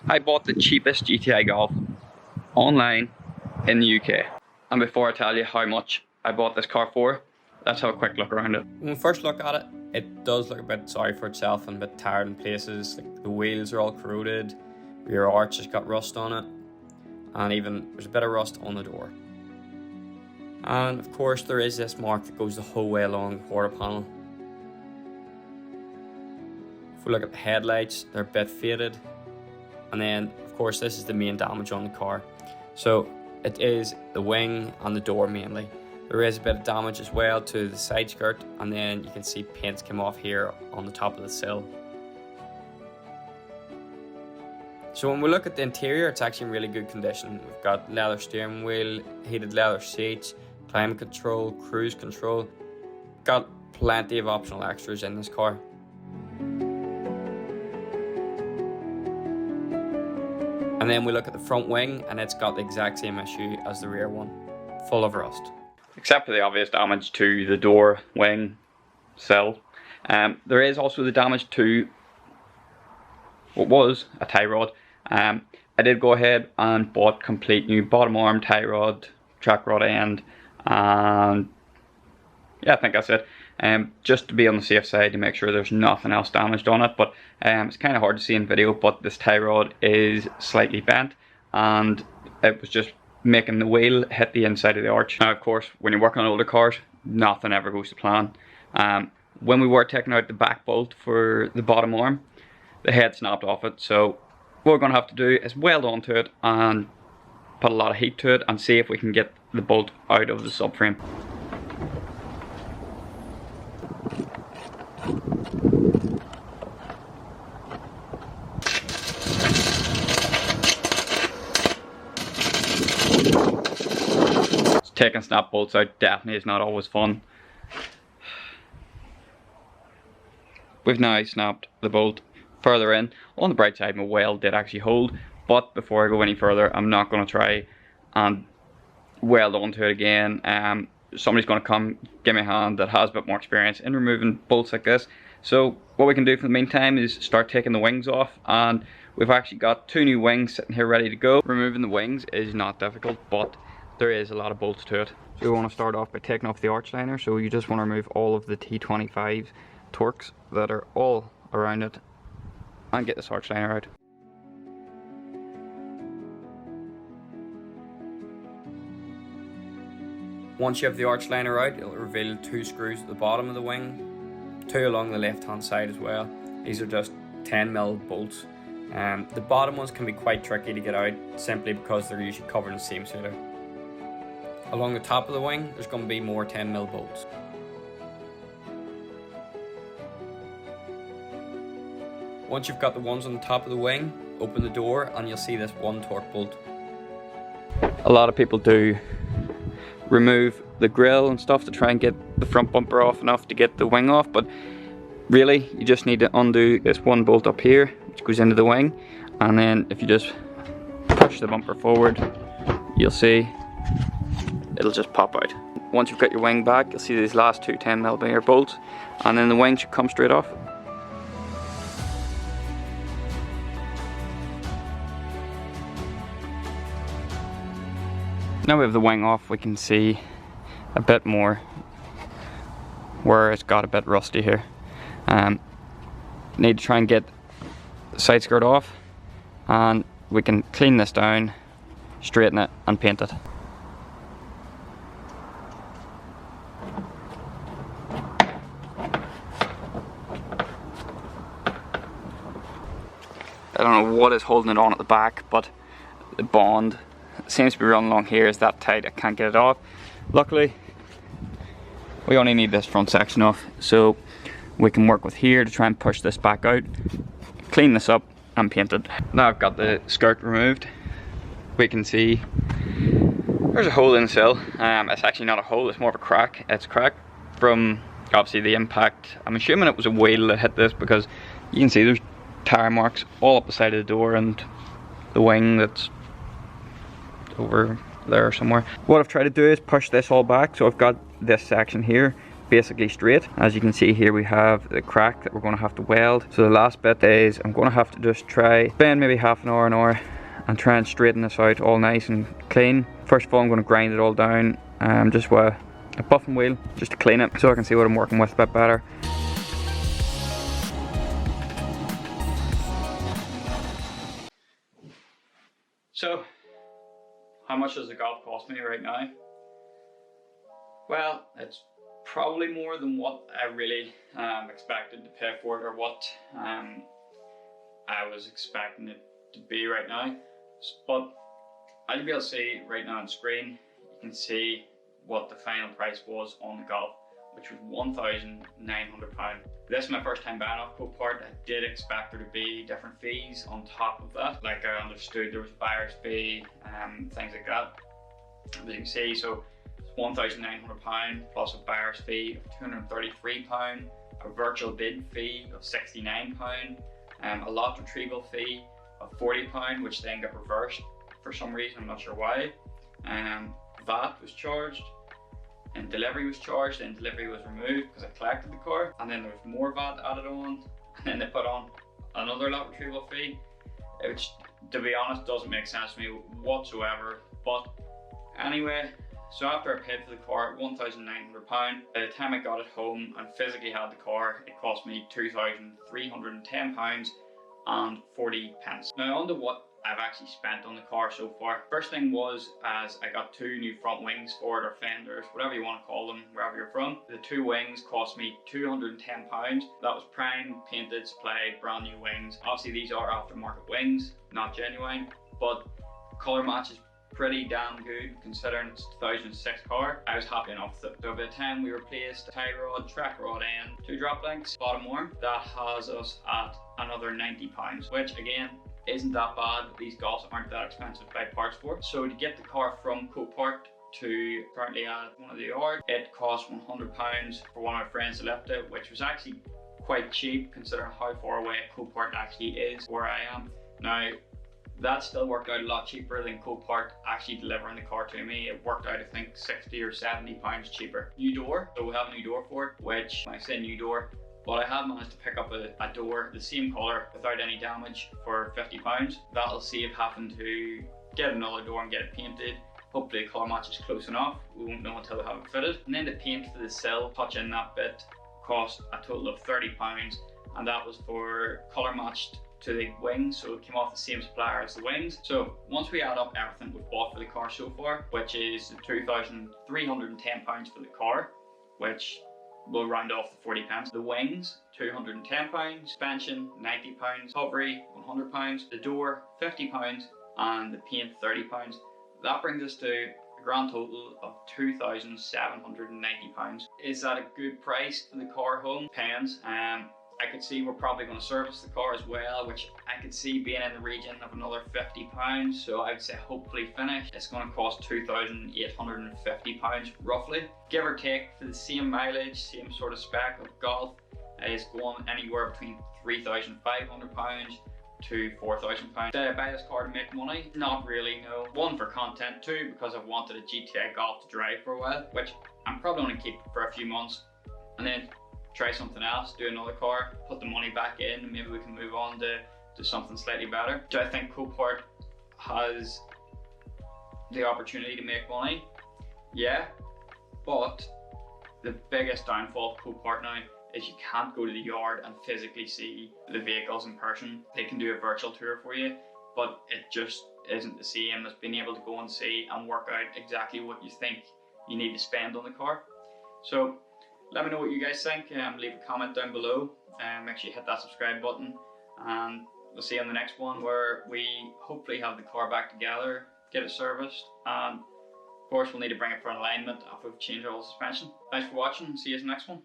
I bought the cheapest GTI Golf online in the UK. And before I tell you how much I bought this car for, let's have a quick look around it. When we first look at it, it does look a bit sorry for itself and a bit tired in places. Like the wheels are all corroded, the rear arch has got rust on it, and even there's a bit of rust on the door. And of course there is this mark that goes the whole way along the quarter panel. If we look at the headlights, they're a bit faded. And then of course this is the main damage on the car. So it is the wing and the door mainly. There is a bit of damage as well to the side skirt, and then you can see paint's come off here on the top of the sill. So when we look at the interior, it's actually in really good condition. We've got leather steering wheel, heated leather seats, climate control, cruise control. Got plenty of optional extras in this car. And then we look at the front wing, and it's got the exact same issue as the rear one, full of rust. Except for the obvious damage to the door, wing, sill. There is also the damage to what was a tie rod. I did go ahead and bought complete new bottom arm tie rod, track rod end, and yeah, I think that's it. Just to be on the safe side to make sure there's nothing else damaged on it. But it's kind of hard to see in video, but this tie rod is slightly bent, and it was just making the wheel hit the inside of the arch. Now of course, when you're working on older cars, nothing ever goes to plan. When we were taking out the back bolt for the bottom arm, the head snapped off it, so what we're going to have to do is weld onto it and put a lot of heat to it and see if we can get the bolt out of the subframe. Taking snap bolts out definitely is not always fun. We've now snapped the bolt further in. On the bright side, my weld did actually hold, but before I go any further, I'm not going to try and weld onto it again. Somebody's going to come give me a hand that has a bit more experience in removing bolts like this. So what we can do for the meantime is start taking the wings off, and we've actually got 2 new wings sitting here ready to go. Removing the wings is not difficult, but there is a lot of bolts to it. So we want to start off by taking off the arch liner. So you just want to remove all of the T25 Torx that are all around it and get this arch liner out. Once you have the arch liner out, it'll reveal 2 screws at the bottom of the wing, 2 along the left hand side as well. These are just 10mm bolts. The bottom ones can be quite tricky to get out simply because they're usually covered in seam sealer. Along the top of the wing, there's going to be more 10mm bolts. Once you've got the ones on the top of the wing, open the door and you'll see this 1 torque bolt. A lot of people do remove the grille and stuff to try and get the front bumper off enough to get the wing off, but really you just need to undo this 1 bolt up here which goes into the wing, and then if you just push the bumper forward, you'll see it'll just pop out. Once you've got your wing back, you'll see these last 2 10mm bolts, and then the wing should come straight off. Now we have the wing off, we can see a bit more where it's got a bit rusty here. Need to try and get the side skirt off, and we can clean this down, straighten it and paint it. I don't know what is holding it on at the back, but the bond seems to be running along here is that tight I can't get it off. Luckily we only need this front section off, so we can work with here to try and push this back out, clean this up and paint it. Now I've got the skirt removed, we can see there's a hole in the sill. It's actually not a hole, it's more of a crack. It's cracked from obviously the impact. I'm assuming it was a wheel that hit this, because you can see there's tire marks all up the side of the door and the wing that's over there somewhere. What I've tried to do is push this all back, so I've got this section here basically straight. As you can see here, we have the crack that we're going to have to weld. So the last bit is I'm going to have to just try, spend maybe half an hour, and try and straighten this out all nice and clean. First of all, I'm going to grind it all down, just with a buffing wheel, just to clean it, so I can see what I'm working with a bit better. So, how much does the golf cost me right now? Well, it's probably more than what I really expected to pay for it, or what I was expecting it to be right now. But as you'll be able to see right now on screen, you can see what the final price was on the Golf, which was £1,900. This is my first time buying off CoPart. I did expect there to be different fees on top of that. Like I understood there was a buyer's fee, things like that. As you can see, so it's £1,900 plus a buyer's fee of £233, a virtual bid fee of £69, a lot retrieval fee of £40, which then got reversed for some reason, I'm not sure why. VAT was charged, and delivery was charged, and delivery was removed because I collected the car, and then there was more VAT added on, and then they put on another lot retrieval fee, which, to be honest, doesn't make sense to me whatsoever. But anyway, so after I paid for the car £1,900, by the time I got it home and physically had the car, it cost me £2,310 and 40 pence. Now on to what I've actually spent on the car so far. First thing was, as I got 2 new front wings for it, or fenders, whatever you want to call them, wherever you're from. The 2 wings cost me £210. That was prime, painted, supplied, brand new wings. Obviously these are aftermarket wings, not genuine, but colour match is pretty damn good considering it's a 2006 car. I was happy enough with it. So by the time we replaced the tie rod, track rod end, 2 drop links, bottom arm, that has us at another £90, which again isn't that bad. These Golfs aren't that expensive to buy parts for. So to get the car from CoPart to currently at one of the yard, it cost £100 for one of my friends to lift it, which was actually quite cheap considering how far away CoPart actually is where I am. Now that still worked out a lot cheaper than CoPart actually delivering the car to me. It worked out I think £60 or £70 cheaper. New door, so we have a new door for it, which when I say new door, but I have managed to pick up a door the same colour without any damage for £50. That'll save having to get another door and get it painted. Hopefully the colour match is close enough. We won't know until we have it fitted. And then the paint for the sill, touch in that bit, cost a total of £30, and that was for colour matched to the wings, so it came off the same supplier as the wings. So once we add up everything we've bought for the car so far, which is £2,310 for the car, which we'll round off the 40 pence. The wings, £210, suspension, £90, covery, £100, the door, £50, and the paint, £30. That brings us to a grand total of £2,790. Is that a good price for the car home? Depends. I could see we're probably going to service the car as well, which I could see being in the region of another £50. So I'd say hopefully finished, it's going to cost £2,850 roughly. Give or take, for the same mileage, same sort of spec of Golf, is going anywhere between £3,500 to £4,000. Did I buy this car to make money? Not really, no. 1, for content, 2, because I've wanted a GTI Golf to drive for a while, which I'm probably going to keep for a few months, and then try something else, do another car, put the money back in, and maybe we can move on to something slightly better. Do I think CoPart has the opportunity to make money? Yeah, but the biggest downfall of CoPart now is you can't go to the yard and physically see the vehicles in person. They can do a virtual tour for you, but it just isn't the same as being able to go and see and work out exactly what you think you need to spend on the car. So let me know what you guys think. Leave a comment down below. Make sure you hit that subscribe button, and we'll see you on the next one, where we hopefully have the car back together, get it serviced, and of course we'll need to bring it for an alignment after we've changed all the suspension. Thanks for watching, see you in the next one.